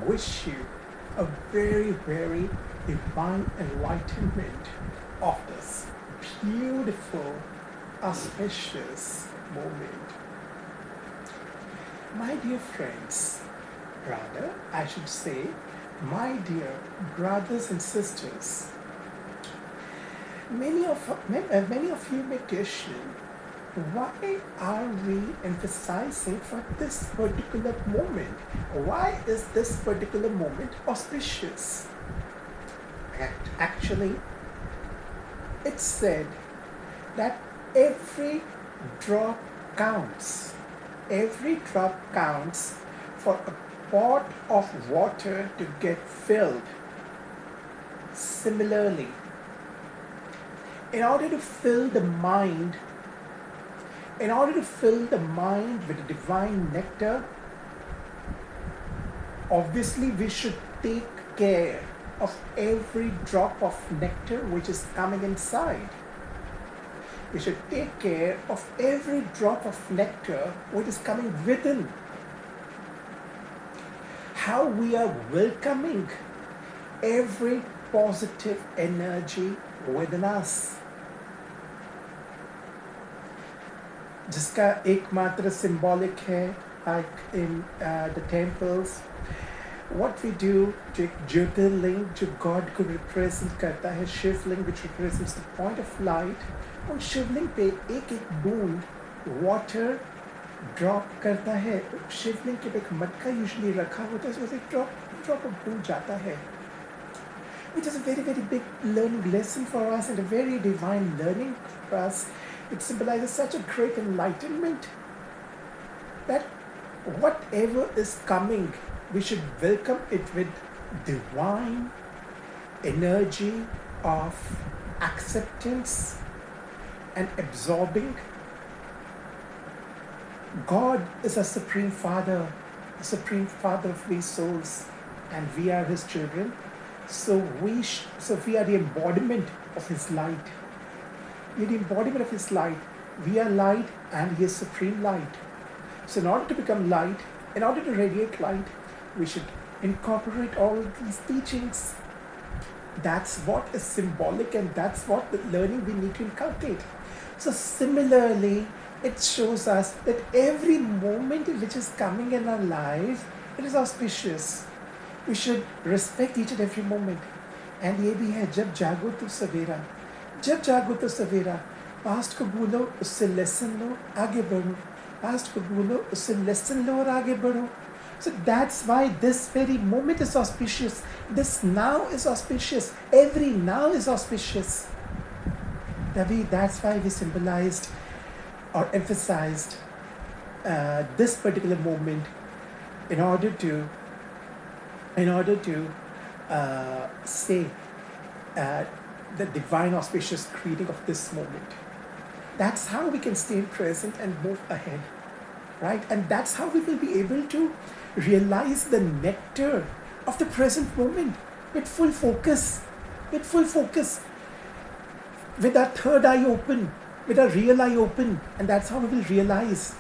wish you a very, very divine enlightenment of this beautiful, auspicious moment. My dear friends, rather, I should say, my dear brothers and sisters, many of you may question, why are we emphasizing for this particular moment? Why is this particular moment auspicious? Actually, it's said that every drop counts. Every drop counts for a pot of water to get filled. Similarly, in order to fill the mind, in order to fill the mind with the divine nectar, obviously we should take care of every drop of nectar which is coming inside. We should take care of every drop of nectar which is coming within. How we are welcoming every positive energy within us, जिसका एकमात्र symbolic है, like in the temples, what we do, जो एक ज्योतिर्लिंग जो God को represent करता है, शिवलिंग which represents the point of light, उन शिवलिंग पे एक एक बूंद water ड्रॉप करता है. शिवलिंग के पे एक मटका यूजुअली रखा होता है, उसमें से ड्रॉप ऑफ बूंद जाता है, which is a very, very big learning lesson for us and a very divine learning for us. It symbolizes such a great enlightenment that whatever is coming, we should welcome it with divine energy of acceptance and absorbing. God is a supreme father of these souls, and we are his children. So we are the embodiment of his light. We are the embodiment of his light. We are light and he is supreme light. So in order to become light, in order to radiate light, we should incorporate all these teachings. That's what is symbolic, and that's what the learning we need to inculcate. So similarly, it shows us that every moment which is coming in our life, it is auspicious. We should respect each and every moment. And ये भी है, जब जागो तो सवेरा, जब जागो तो सवेरा, past को भूलो उससे लेसन लो आगे बढ़ो, पास्ट को भूलो उससे लेसन लो और आगे बढ़ो. So that's why this very moment is auspicious. This now is auspicious. Every now is auspicious. That's why we symbolized or emphasized this particular moment in order to say the divine auspicious greeting of this moment. That's how we can stay present and move ahead, right? And that's how we will be able to realize the nectar of the present moment with full focus, with our third eye open, with our real eye open, and that's how we will realize.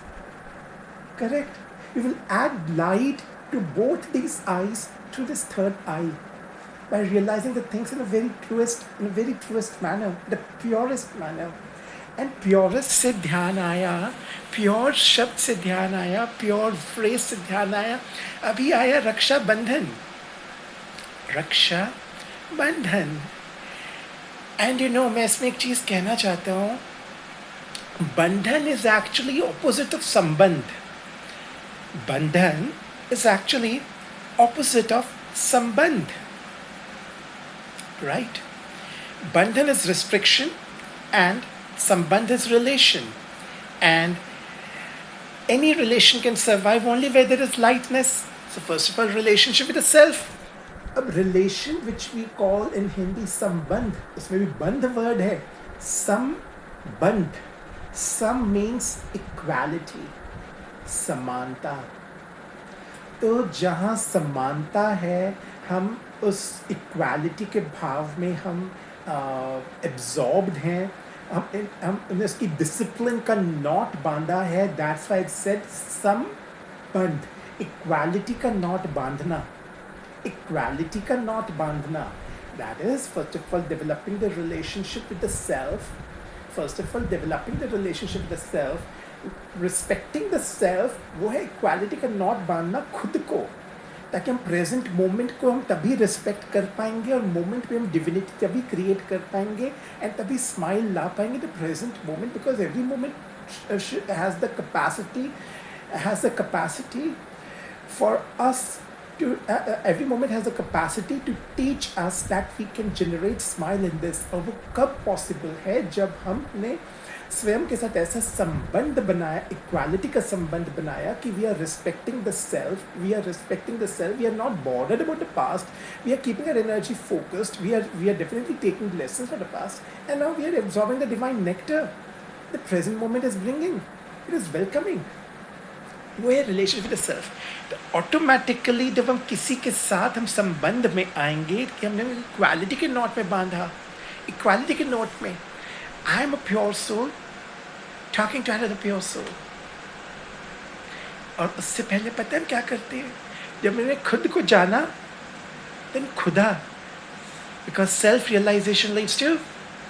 Correct? We will add light to both these eyes through this third eye by realizing the things in a very truest manner, the purest manner. And purest से ध्यान आया, pure शब्द से ध्यान आया, pure phrase से ध्यान आया. अभी आया रक्षा बंधन. एंड मैं इसमें एक चीज कहना चाहता हूँ. बंधन इज एक्चुअली ऑपोजिट ऑफ संबंध. बंधन is actually opposite of sambandh, right? Bandhan is restriction and sambandh is relation, and any relation can survive only where there is lightness. So first of all, relationship with the self. A relation which we call in Hindi sambandh, इसमें भी बंध word है. Sambandh. Sam means equality, समानता. तो जहाँ समानता है, हम उस इक्वालिटी के भाव में हम एब्जॉर्ब्ड हैं, हम उसकी डिसिप्लिन का नॉट बांधा है. दैट्स व्हाई इट सेड संबंध, इक्वालिटी का नॉट बांधना. इक्वालिटी का नॉट बांधना, that is first of all developing the relationship with the self, first of all developing the relationship with the self, respecting the self, वो है equality का not बांधना खुद को, ताकि हम प्रेजेंट मोमेंट को हम तभी रिस्पेक्ट कर पाएंगे और मोमेंट पे हम डिविनिटी तभी क्रिएट कर पाएंगे एंड तभी स्माइल ला पाएंगे the present moment, because every moment has the capacity for us to every moment has the capacity to teach us that we can generate smile in this. और वो कब possible है जब हमने स्वयं के साथ ऐसा संबंध बनाया, इक्वालिटी का संबंध बनाया कि we are respecting the self, we are not bothered about the past, we are keeping our energy focused, we are definitely taking lessons from the past and now we are absorbing the divine nectar the present moment is bringing, it is welcoming. वो है relationship with self. तो automatically जब हम किसी के साथ हम संबंध में आएंगे कि हमने इक्वालिटी के नोट में बांधा, इक्वालिटी के नोट में I am a pure soul talking to another pure soul. और उससे पहले पता है हम क्या करते हैं, जब मैंने खुद को जाना then खुदा, because self realization leads to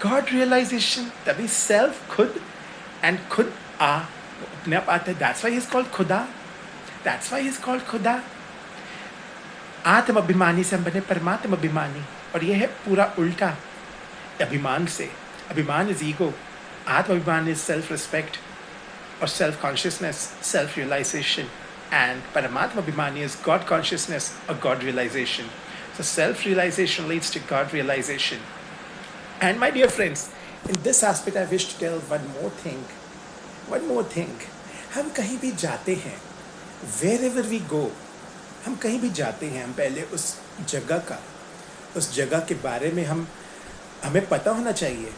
God realization. तभी self खुद and खुद अपने आप आता है. That's why he is called खुदा. That's why he is called खुदा. आत्म अभिमानी से हम बने परमात्म अभिमानी, और ये है पूरा उल्टा अभिमान से. अभिमान is ego, आत्म अभिमान is self respect or self consciousness, self realization, and paramatma abhimani is God consciousness or God realization. So self realization leads to God realization. And my dear friends, in this aspect I wish to tell one more thing. हम कहीं भी जाते हैं, wherever we go, हम कहीं भी जाते हैं, हम पहले उस जगह के बारे में हमें पता होना चाहिए.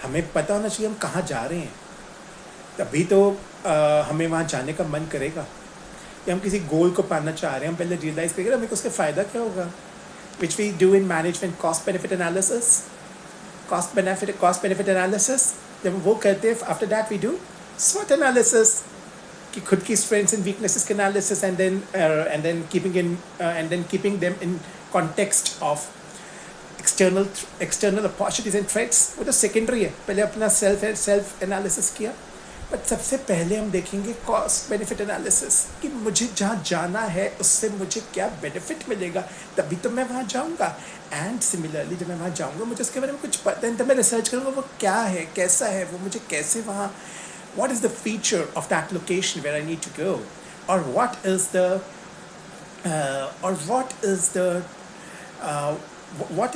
हमें पता होना चाहिए हम कहाँ जा रहे हैं, तभी तो हमें वहाँ जाने का मन करेगा. या हम किसी गोल को पाना चाह रहे हैं, हम पहले रियलाइज़ करेंगे हमें उसका फ़ायदा क्या होगा. Which we do in management, cost benefit analysis. जब हम वो करते हैं, आफ्टर दैट वी डू स्वॉट एनालिसिस, कि खुद की स्ट्रेंथ्स एंड वीकनेसेस के analysis, and then keeping them in context of external opportunities and threats. वो तो सेकेंडरी है. पहले अपना सेल्फ एनालिसिस किया, बट सबसे पहले हम देखेंगे कॉस्ट बेनिफिट एनालिसिस, कि मुझे जहाँ जाना है उससे मुझे क्या बेनिफिट मिलेगा, तभी तो मैं वहाँ जाऊँगा. एंड सिमिलरली जब मैं वहाँ जाऊँगा मुझे उसके बारे में कुछ पता है, तब मैं रिसर्च करूँगा वो क्या है, कैसा है, वो मुझे कैसे वहाँ, what is the feature of that location where I need to go, or what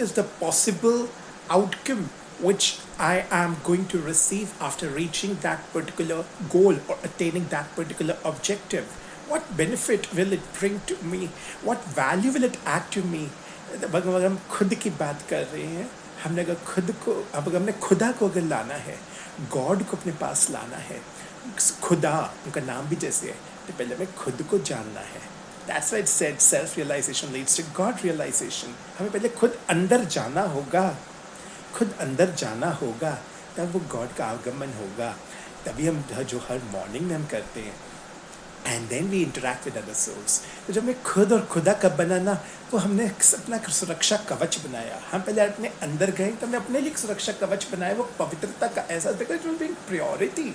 is the possible outcome which I am going to receive after reaching that particular goal or attaining that particular objective. What benefit will it bring to me? What value will it add to me? अगर हम खुद की बात कर रहे हैं, हमने अगर हमने खुदा को अगर लाना है, गॉड को अपने पास लाना है, खुदा उनका नाम भी जैसे है, तो पहले हमें खुद को जानना है. That's why it said self-realization leads to God realization. हमें पहले खुद अंदर जाना होगा, तब वो गॉड का आगमन होगा. तभी हम जो हर मॉर्निंग में हम करते हैं, and then we interact with other souls. तो जब मैं खुद और खुदा कब बनाना, तो हमने अपना सुरक्षा कवच बनाया. हम पहले अपने अंदर गए, तो हमने अपने लिए सुरक्षा कवच बनाया. वो पवित्रता का एहसास, because it will bring purity.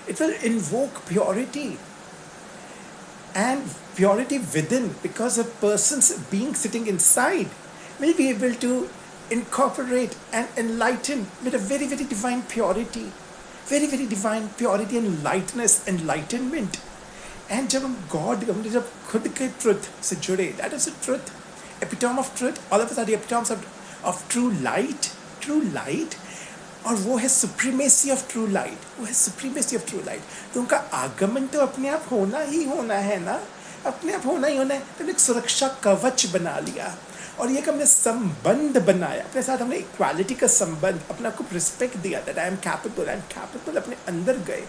It will invoke purity. And purity within, because a person's being sitting inside will be able to incorporate and enlighten with a very, very divine purity. Very, very divine purity and lightness, enlightenment. And जब हम जब खुद के truth से जुड़े, that is the truth, epitome of truth. All of us are the epitomes of true light. और वो है supremacy of true light. तो उनका आगमन तो अपने आप होना ही है ना, अपने आप होना ही है. तो एक सुरक्षा कवच बना लिया, और ये कि हमने संबंध बनाया अपने साथ. हमने इक्वालिटी का संबंध, अपने आप को रिस्पेक्ट दिया, दैट आई एम कैपेबल. अपने अंदर गए,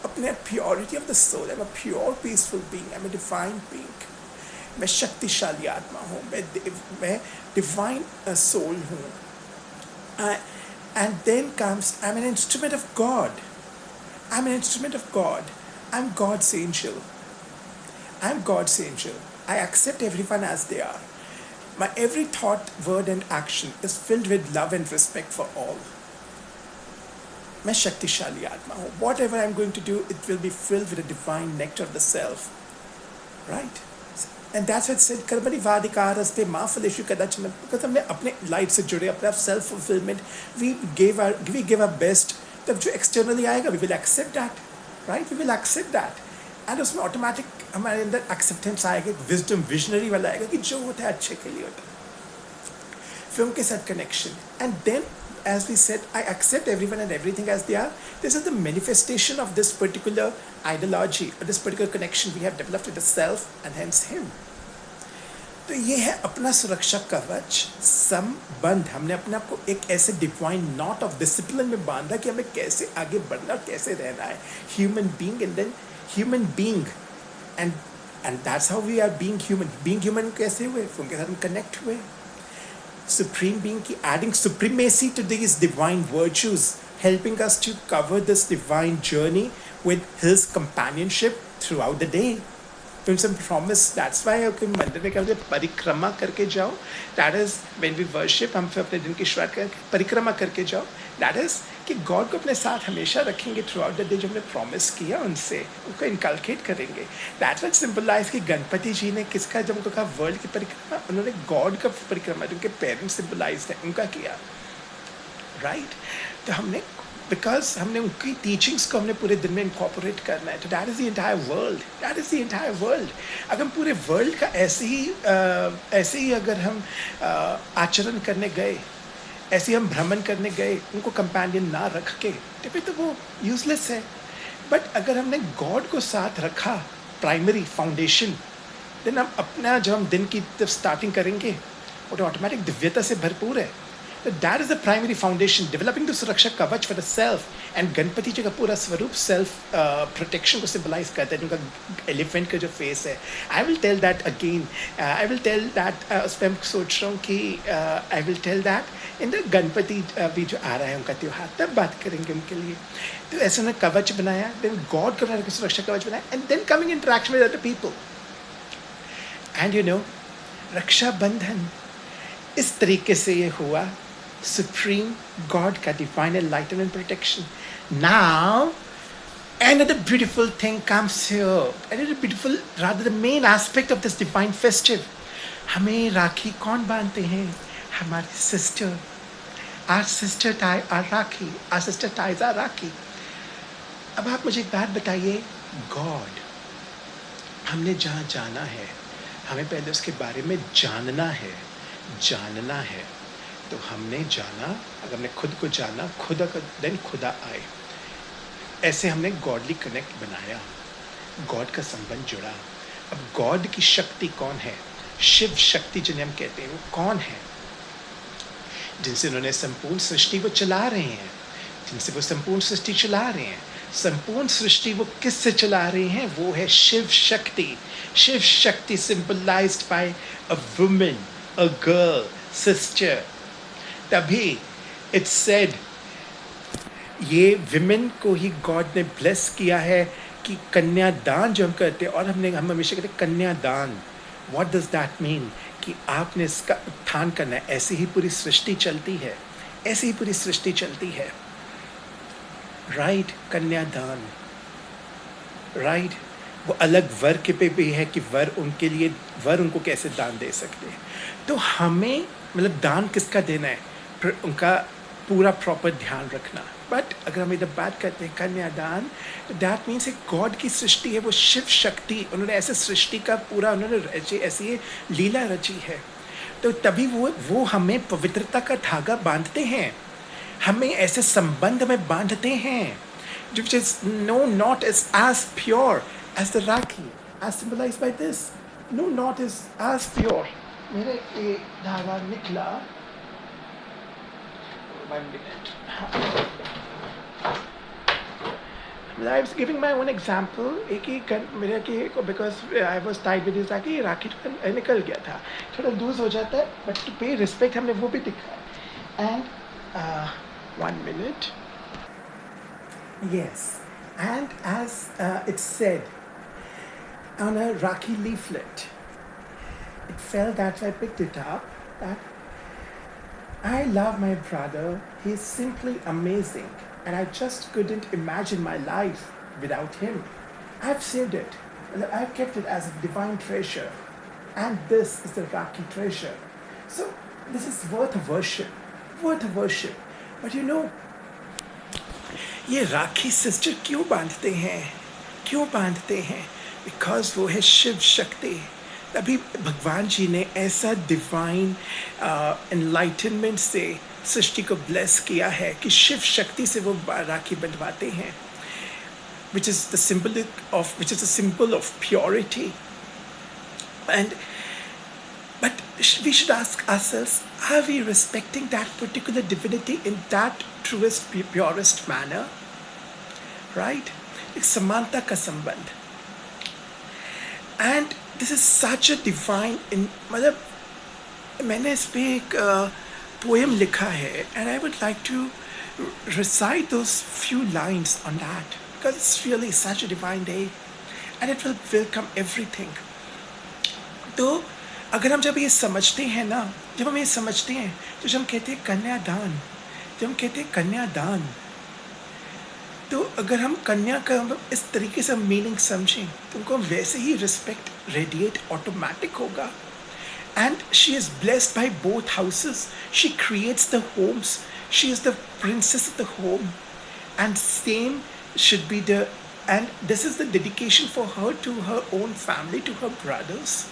अपने purity of the soul. I am a pure peaceful being, I am a divine being. मैं शक्तिशाली आत्मा हूँ, मैं डिवाइन सोल हूँ. And then comes, I'm an instrument of God. I'm God's angel. I accept everyone as they are. My every thought, word, and action is filled with love and respect for all. मैं शक्तिशाली आत्मा हूँ. Whatever I'm going to do, it will be filled with the divine nectar of the self. Right? And that's what it said, कर्मणि वाधिकारस्ते मा फलेषु कदाचन. Because हमने अपने लाइफ से जुड़े, अपना self fulfillment, we give our best. तब जो externally आएगा, we will accept that. Right? We will accept that. And उसमें ऑटोमेटिक हमारे अंदर एक्सेप्टेंस आएगा, विजडम विजनरी वाला आएगा कि जो होता है अच्छे के लिए होता है. फिर उनके साथ connection. And then as we said, I accept everyone and everything as they are. This is the manifestation of this particular ideology or this particular connection we have developed with the self and hence him. तो ये है अपना सुरक्षा कवच संबंध. हमने अपने आप को एक ऐसे डिवाइन नॉट ऑफ डिसिप्लिन में बांधा कि हमें कैसे आगे बढ़ना, कैसे रहना है. Human being and then human being and that's how we are being human. Being human कैसे हुए? उनके साथ हम कनेक्ट हुए. Supreme Being adding supremacy to these divine virtues, helping us to cover this divine journey with His companionship throughout the day. तो some promise. That's why okay, मंदिर में कहते हैं परिक्रमा करके जाओ. That is when we worship, हम फिर अपने दिन की शुरुआत करके परिक्रमा करके जाओ. That is कि गॉड को अपने साथ हमेशा रखेंगे थ्रू आउट द डे. जो हमने प्रॉमिस किया उनसे, उनको इनकलकेट करेंगे. दैट्स व्हाट सिंबलाइज कि गणपति जी ने किसका, जब उनको कहा वर्ल्ड की परिक्रमा, उन्होंने गॉड का परिक्रमा जो उनके पेरेंट्स सिंबलाइज है उनका किया. राइट? तो हमने बिकॉज हमने उनकी टीचिंग्स को हमने पूरे दिन में इनकॉर्पोरेट करना है. तो that is the entire world. That is the entire world. अगर हम पूरे वर्ल्ड का ऐसे ही अगर हम आचरण करने गए, ऐसे हम भ्रमण करने गए, उनको कंपेनियन ना रख के, तो फिर तो वो यूजलेस है. बट अगर हमने गॉड को साथ रखा, प्राइमरी फाउंडेशन, देन हम अपना जब हम दिन की जब स्टार्टिंग करेंगे वो तो ऑटोमेटिक दिव्यता से भरपूर है. That is the primary foundation, developing the Suraksha Kavach for the self. And Ganpati जी का पूरा स्वरूप self protection को symbolize करता है. उनका elephant का जो face है. I will tell that again. I will tell that उस पर मैं सोच रहा हूँ कि I will tell that in the Ganpati भी जो आ रहा है उनका त्योहार, तब बात करेंगे उनके लिए. तो ऐसे उन्होंने कवच बनाया, then God का सुरक्षा कवच बनाया, and then coming interaction with other people. And you know, रक्षा बंधन इस तरीके से ये हुआ. Supreme God का divine enlightenment protection. Now, another beautiful thing comes here. Another beautiful, rather the main aspect of this divine festive. हमें राखी कौन बांधते हैं? हमारी sister. Our sister tie our rakhi. Our sister ties our राखी. अब आप मुझे एक बात बताइए. God. हमने जहाँ जाना है, हमें पहले उसके बारे में जानना है. तो हमने जाना, अगर हमने खुद को जाना, खुदा का देन खुदा आए. ऐसे हमने गॉडली कनेक्ट बनाया, गॉड का संबंध जुड़ा. अब गॉड की शक्ति कौन है? शिव शक्ति जिन्हें हम कहते हैं, वो कौन है? जिनसे उन्होंने संपूर्ण सृष्टि वो चला रहे हैं, जिनसे वो संपूर्ण सृष्टि चला रहे हैं. संपूर्ण सृष्टि वो किससे चला रहे हैं? वो है Shiv Shakti. Shiv Shakti symbolised by a woman, a girl, sister. तभी इट्स सेड, ये विमेन को ही गॉड ने ब्लेस किया है कि कन्यादान जो हम करते हैं, और हम हमेशा कहते हैं कन्यादान. What does that mean? कि आपने इसका उत्थान करना है. ऐसी ही पूरी सृष्टि चलती है, ऐसी ही पूरी सृष्टि चलती है. राइट? कन्यादान. राइट? वो अलग वर्ग पे भी है कि वर उनके लिए, वर उनको कैसे दान दे सकते हैं. तो हमें मतलब दान किसका देना है, उनका पूरा प्रॉपर ध्यान रखना. बट अगर हम इधर बात करते हैं कन्यादान, दैट मीन्स एक गॉड की सृष्टि है, वो शिव शक्ति, उन्होंने ऐसे सृष्टि का पूरा उन्होंने ऐसी लीला रची है. तो तभी वो हमें पवित्रता का धागा बांधते हैं, हमें ऐसे संबंध में बांधते हैं, which is no knot is as pure as the Rakhi, as symbolized by this. No knot is as pure. मेरे ये धागा निकला. 1 minute. I was giving my own example. एक ही मेरे कि because I was tied with this राखी, राखी निकल गया था. थोड़ा लूज हो जाता है, but to pay respect हमने वो भी दिखाया. And 1 minute. Yes, and as it's said on a Rakhi leaflet, felt that, so I picked it up. That I love my brother. He's simply amazing, and I just couldn't imagine my life without him. I've saved it. I've kept it as a divine treasure, and this is the Rakhi treasure. So this is worth a worship, worth a worship. But you know, ये राखी sister क्यों बांधते हैं, क्यों बांधते हैं? Because वो है शिव शक्ति. तभी भगवान जी ने ऐसा डिवाइन एनलाइटनमेंट से सृष्टि को ब्लेस किया है कि शिव शक्ति से वो राखी बंधवाते हैं, which is the symbol of purity. And but we should ask ourselves, are we respecting that particular divinity in that truest, purest manner? Right? एक समानता का संबंध. And this is such a divine, मतलब मैंने इस पे एक poem लिखा है, and I would like to recite those few lines on that, because it's really such a divine day, and it will welcome everything. तो अगर हम जब ये समझते हैं ना, जब हम ये समझते हैं, तो जब हम कहते हैं कन्यादान, जब हम कहते हैं कन्यादान, तो अगर हम कन्या का इस तरीके से मीनिंग समझें, तो उनको वैसे ही रिस्पेक्ट रेडिएट ऑटोमेटिक होगा. And she is blessed by both houses. She creates the homes. She is the princess of the home. And same should be and this is the dedication for her to her own family, to her brothers.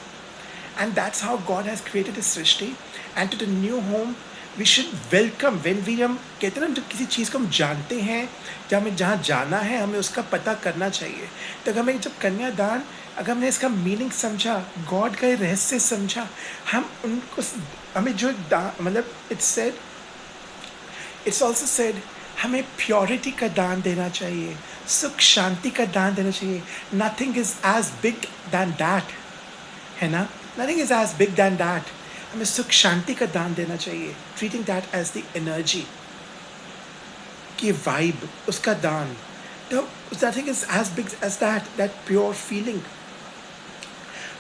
And that's how God has created his Srishti. And to the new home, we should welcome. When we हम कहते हैं ना, जब किसी चीज़ को हम जानते हैं, जब हमें जहाँ जाना है, हमें उसका पता करना चाहिए. तो हमें जब कन्यादान, अगर हमने इसका मीनिंग समझा, गॉड का रहस्य समझा, हम उनको, हमें जो मतलब इट्स ऑल्सो सेड, हमें प्योरिटी का दान देना चाहिए, सुख शांति का दान देना चाहिए. Nothing is as big than that, है ना? Nothing is as big than that. हमें सुख शांति का दान देना चाहिए, treating that as the energy की वाइब, उसका दान. तो nothing is as big as that pure feeling.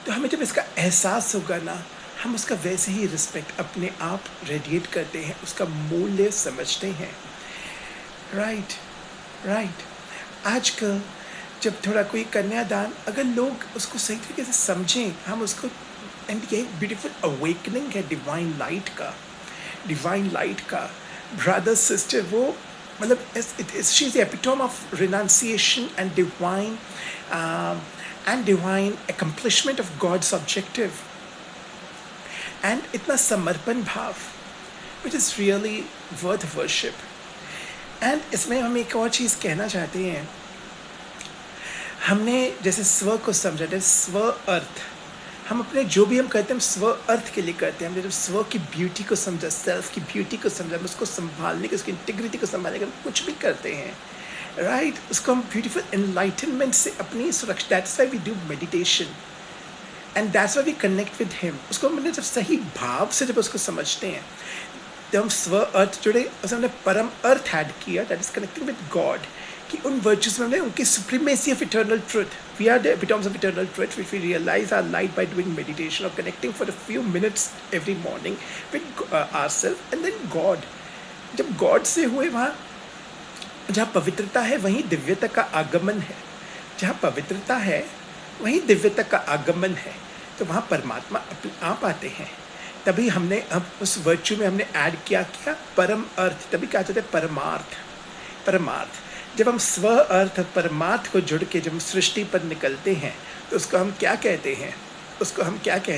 तो हमें जब इसका एहसास होगा ना, हम उसका वैसे ही रिस्पेक्ट अपने आप रेडिएट करते हैं, उसका मूल्य समझते हैं. राइट. आजकल जब थोड़ा कोई कन्यादान, अगर लोग उसको सही तरीके से समझें, हम उसको, एंड ये एक ब्यूटीफुल अवेकनिंग है डिवाइन लाइट का. ब्रदर सिस्टर, वो मतलब she is epitome of renunciation and divine accomplishment of God's objective. And इतना समर्पण भाव, which is really worth worship. And इसमें हम एक और चीज़ कहना चाहते हैं. हमने जैसे स्व को समझा, जैसे स्व अर्थ, हम अपने जो भी हम करते हैं, हम स्व अर्थ के लिए करते हैं. हमने जब स्व की ब्यूटी को समझा, सेल्फ की ब्यूटी को समझा, हम उसको संभालने के, उसकी इंटीग्रिटी को संभालने के हम कुछ भी करते हैं, राइट. उसको हम ब्यूटीफुल एनलाइटनमेंट से अपनी सुरक्षा, that's why we do meditation, and that's why we connect with him. उसको हमने जब सही भाव से जब उसको समझते हैं, जब हम स्व अर्थ जुड़े, उसमें हमने परम अर्थ ऐड किया, that is connecting with God, कि उन वर्चुअस में हमने उनकी supremacy of eternal truth, we are the epitomes of eternal truth, which we realise are light by doing meditation और connecting for a few minutes every morning with ourselves and then God. जब God से हुए, वहाँ जहाँ पवित्रता है वहीं दिव्यता का आगमन है, जहाँ पवित्रता है वहीं दिव्यता का आगमन है. तो वहाँ परमात्मा अपने आप आते हैं. तभी हमने अब उस वर्च्यू में हमने ऐड किया परम अर्थ. तभी क्या चाहते हैं, परमार्थ. जब हम स्व अर्थ परमार्थ को जुड़ के जब हम सृष्टि पर निकलते हैं, तो उसको हम क्या कहते हैं, उसको हम कहते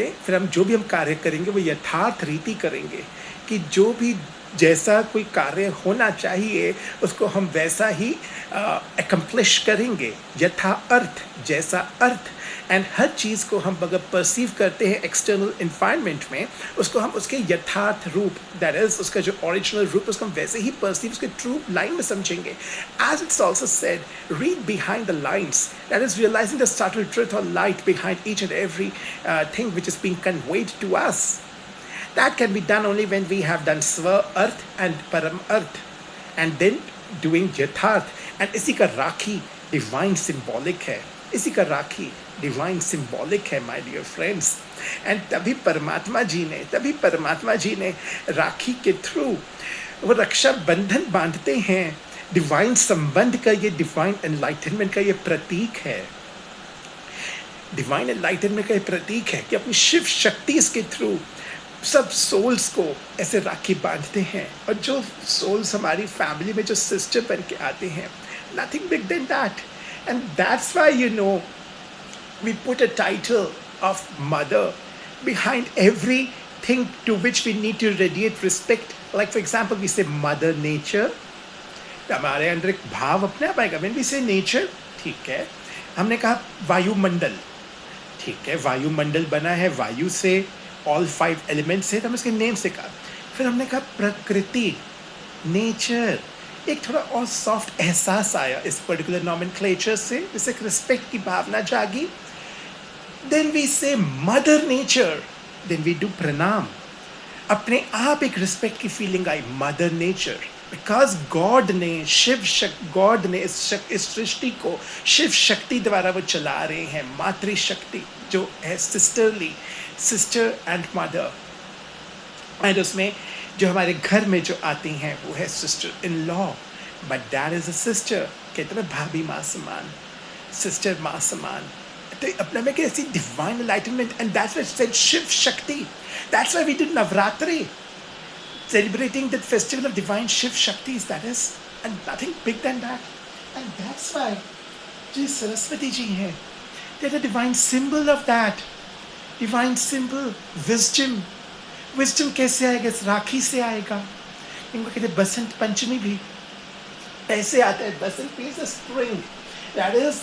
हैं, फिर हम जो भी हम कार्य करेंगे वो यथार्थ रीति करेंगे, कि जो भी जैसा कोई कार्य होना चाहिए उसको हम वैसा ही एकम्प्लिश करेंगे, यथा अर्थ, जैसा अर्थ. एंड हर चीज़ को हम अगर परसीव करते हैं एक्सटर्नल इन्वायरमेंट में, उसको हम उसके यथार्थ रूप, दैट इज उसका जो ओरिजिनल रूप, उसको हम वैसे ही परसीव, उसके ट्रू लाइन में समझेंगे. As it's also said, read behind the lines, that is realising the subtle truth और light behind each and everything which is being conveyed to us. That can be done only when we have done Swa Arth and Param Arth, and then doing Yatharth. And इसी का राखी divine symbolic है, इसी का राखी divine symbolic है my dear friends. And तभी परमात्मा जी ने राखी के थ्रू वो रक्षा बंधन बांधते हैं। डिवाइन संबंध का, ये डिवाइन एनलाइटनमेंट का ये प्रतीक है। डिवाइन एनलाइटनमेंट का ये प्रतीक है कि अपनी शिव शक्ति इसके थ्रू सब सोल्स को ऐसे राखी बांधते हैं। और जो सोल्स हमारी फैमिली में जो सिस्टर बन के आते हैं, nothing big than that. And that's why you know we put a title of mother behind everything to which we need to radiate respect. Like for example, we say mother nature. हमारे अंदर एक भाव अपने आप आएगा। When we say nature, ठीक है, हमने कहा वायुमंडल, ठीक है, वायुमंडल बना है वायु से, all 5 elements से, तो हमने उसके नेम से कहा। फिर हमने कहा प्रकृति, नेचर। एक थोड़ा और सॉफ्ट एहसास आया इस पर्टिकुलर नॉमेनक्लेचर से, जिससे एक रिस्पेक्ट की भावना जागी। Then we say mother nature, then we do pranam. अपने आप एक रिस्पेक्ट की feeling I, mother nature, because God ने गॉड ने इस सृष्टि को शिव शक्ति द्वारा वो चला रहे हैं। मातृशक्ति जो है sisterly, sister and mother. And उसमें जो हमारे घर में जो आती हैं वो है sister in law, but that is a sister. कहते हैं भाभी माँ समान, सिस्टर माँ समान। तो अपने में कैसी divine enlightenment, and that's why said Shiv Shakti. That's why we did Navratri, celebrating that festival of divine Shiv Shaktis, that is, and nothing big than that. And that's why जी सरस्वती जी हैं, they're the divine symbol of that, divine symbol, wisdom। wisdom कैसे आएगा? इस राखी से आएगा। इनको कहते हैं बसंत पंचमी भी ऐसे आता है। बसंत means the spring, that is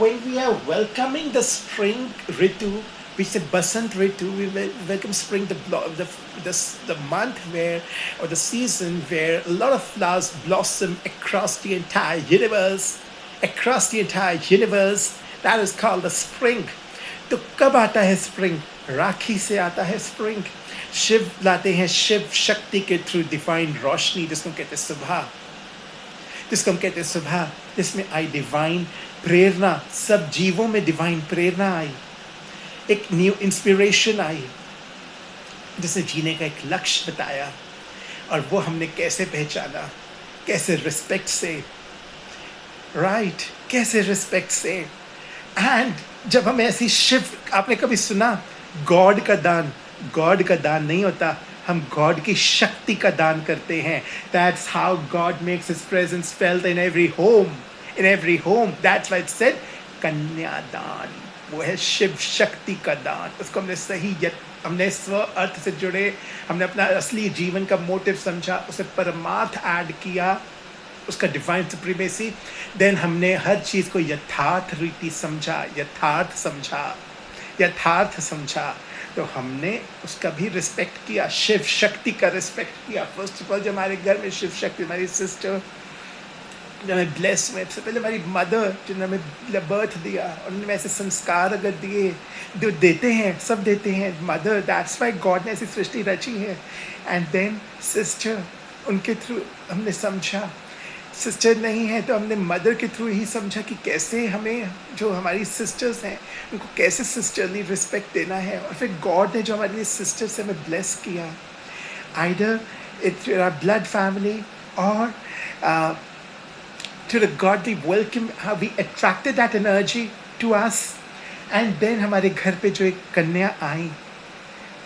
when we are welcoming the spring ritu, we say Basant Ritu, we welcome spring, the month where, or the season where a lot of flowers blossom across the entire universe, that is called the spring। तो कब आता है spring? राखी से आता है spring. Shiv लाते हैं शिव शक्ति के through divine रोशनी, जिसको कहते हैं सुबह, जिसमें आई डिवाइन प्रेरणा। सब जीवों में डिवाइन प्रेरणा आई, एक न्यू इंस्पिरेशन आई, जिसे जीने का एक लक्ष्य बताया। और वो हमने कैसे पहचाना? कैसे रिस्पेक्ट से, राइट, कैसे रिस्पेक्ट से। एंड जब हम ऐसी शिव, आपने कभी सुना गॉड का दान? गॉड का दान नहीं होता, हम गॉड की शक्ति का दान करते हैं। That's how God makes his presence felt in every home. That's why it said कन्यादान, वो है शिव शक्ति का दान। उसको हमने हमने स्व अर्थ से जुड़े, हमने अपना असली जीवन का मोटिव समझा, उसे परमार्थ ऐड किया, उसका डिवाइन सुप्रीमेसी। देन हमने हर चीज़ को यथार्थ रीति समझा, यथार्थ समझा। तो हमने उसका भी रिस्पेक्ट किया, शिव शक्ति का रिस्पेक्ट किया। फर्स्ट ऑफ ऑल जो हमारे घर में शिव शक्ति, हमारी सिस्टर जो हमें ब्लेस हुए, सबसे पहले हमारी मदर जिन्होंने हमें बर्थ दिया, उन्होंने ऐसे संस्कार अगर दिए, जो देते हैं, सब देते हैं मदर। दैट्स वाई गॉड ने ऐसी सृष्टि रची है। एंड देन सिस्टर, उनके थ्रू हमने समझा। सिस्टर नहीं है तो हमने मदर के थ्रू ही समझा कि कैसे हमें जो हमारी सिस्टर्स हैं उनको कैसे सिस्टरली रिस्पेक्ट देना है। और फिर गॉड ने जो हमारी सिस्टर से हमें ब्लेस किया, either it's our blood family और to the godly welcome, how we attracted that energy to us, and then हमारे घर पे जो एक कन्या आई,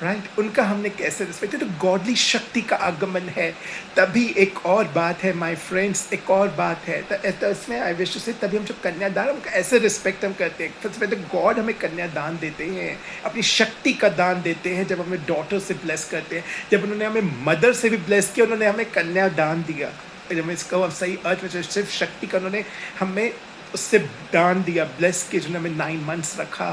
राइट, उनका हमने कैसे रिस्पेक्ट। तो गॉडली शक्ति का आगमन है। तभी एक और बात है माय फ्रेंड्स, एक और बात है तो इसमें आई विश टू से, तभी हम जो कन्यादान, उनका ऐसे रिस्पेक्ट हम करते हैं। सबसे पहले गॉड हमें कन्यादान देते हैं, अपनी शक्ति का दान देते हैं जब हमें डॉटर से ब्लेस करते हैं। जब उन्होंने हमें मदर से भी ब्लेस किया, उन्होंने हमें कन्यादान दिया। जब मैं इसका सही अर्थ में सिर्फ शक्ति का उन्होंने हमें उससे दान दिया, ब्लेस किया, जिन्होंने हमें 9 months रखा।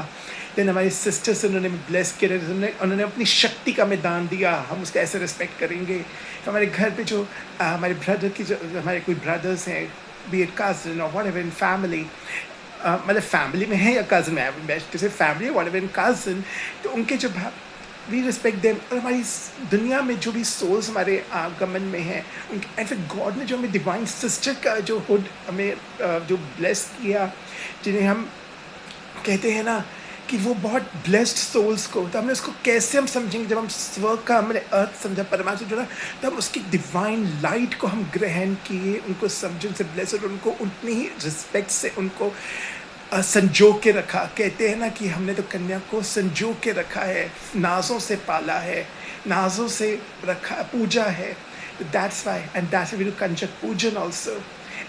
देन हमारी सिस्टर से उन्होंने ब्लेस किया, उन्होंने अपनी शक्ति का हमें दान दिया। हम उसका ऐसे रिस्पेक्ट करेंगे। हमारे घर पे जो हमारे ब्रदर की, जो हमारे कोई ब्रदर्स हैं, बी इट कज़न और व्हाटएवर इन फैमिली, मतलब फैमिली में है या कज़न में, जैसे फैमिली व्हाटएवर इन कज़न, तो उनके जो वी रिस्पेक्ट देम। और हमारी दुनिया में जो भी सोल्स हमारे आगमन में हैं, उनके, एंड फिर गॉड ने जो हमें डिवाइन सिस्टर का जो हुड हमें जो ब्लेस किया, जिन्हें हम कहते हैं ना कि वो बहुत ब्लेस्ड सोल्स को, तो हमने उसको कैसे हम समझेंगे जब हम स्व का हमने अर्थ समझा, परमात्मा से जुड़ा, तब उसकी डिवाइन लाइट को हम ग्रहण किए, उनको समझे, उनसे ब्लेस, और उनको उतनी ही रिस्पेक्ट से उनको संजो के रखा। कहते हैं ना कि हमने तो कन्या को संजो के रखा है, नाजों से पाला है, नाजों से रखा, पूजा है। That's why, and that's we do Kanjak Pujan also.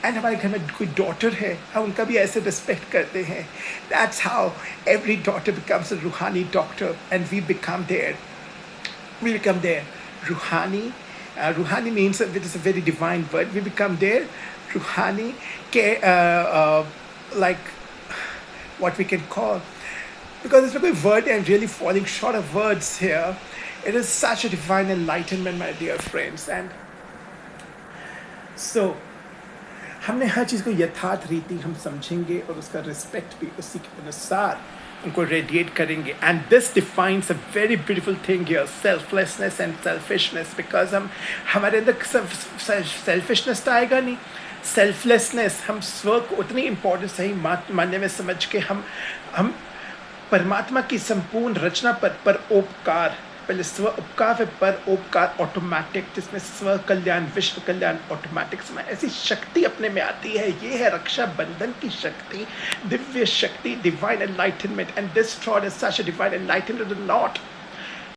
And हमारे घर में कोई डॉटर है, हम उनका भी ऐसे रिस्पेक्ट करते हैं। That's how every daughter becomes a रूहानी doctor, and we become their रूहानी. Ruhani means, it is a very divine word. We become their Ruhani, like what we can call. Because it's a good word, I'm really falling short of words here. It is such a divine enlightenment, my dear friends. And so, हमने हर चीज़ को यथार्थ रीति हम समझेंगे और उसका respect भी उसी के अनुसार उनको रेडिएट करेंगे. And this defines a very beautiful thing here, selflessness and selfishness. Because हम हमारे अंदर सेल्फिशनेस तो आएगा नहीं, सेल्फलेसनेस, हम स्व को उतनी इम्पोर्टेंस सही मानने में समझ के हम परमात्मा की संपूर्ण रचना पर परोपकार, पहले स्व उपकार फिर परोपकार ऑटोमेटिक, जिसमें स्व कल्याण विश्व कल्याण ऑटोमेटिक समय ऐसी शक्ति अपने में आती है. ये है रक्षा बंधन की शक्ति, दिव्य शक्ति, divine enlightenment. And this thought is such a divine enlightenment, not